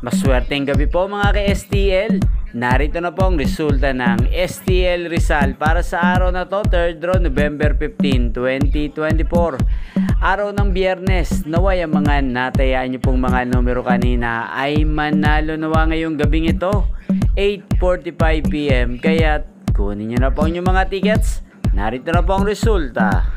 Maswerteng gabi po mga ka-STL. Narito na po ang resulta ng STL Rizal para sa araw na to, 3rd draw, November 15, 2024. Araw ng Biyernes, naway ang mga natayaan nyo pong mga numero kanina ay manalo nawa ngayong gabing ito, 8:45 PM. Kaya kunin nyo na po yung mga tickets. Narito na po ang resulta.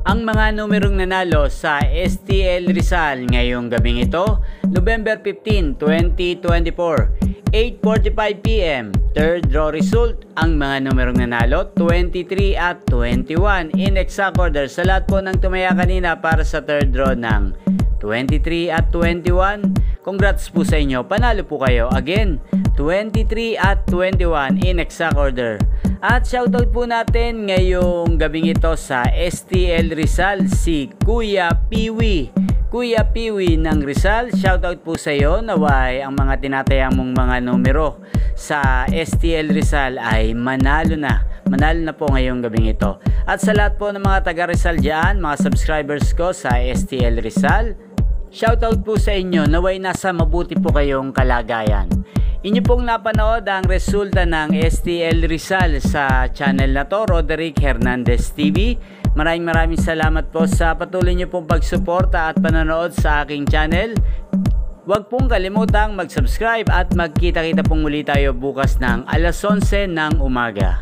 Ang mga numerong nanalo sa STL Rizal ngayong gabing ito, November 15, 2024, 8:45 PM. Third draw result, ang mga numerong nanalo, 23 at 21 in exact order. Sa lahat po ng tumaya kanina para sa third draw ng 23 at 21, congrats po sa inyo, panalo po kayo. Again, 23 at 21 in exact order. At shoutout po natin ngayong gabing ito sa STL Rizal, si Kuya Piwi. Kuya Piwi ng Rizal, shoutout po sa iyo. Naway ang mga tinatayang mong mga numero sa STL Rizal ay manalo na. Manalo na po ngayong gabing ito. At sa lahat po ng mga taga Rizal dyan, mga subscribers ko sa STL Rizal, shoutout po sa inyo. Naway nasa mabuti po kayong kalagayan. Inyo pong napanood ang resulta ng STL Rizal sa channel na to, Roderick Hernandez TV. Maraming salamat po sa patuloy nyo pong pagsuporta at panonood sa aking channel. Huwag pong kalimutang mag-subscribe at magkita-kita pong muli tayo bukas ng alas 11 ng umaga.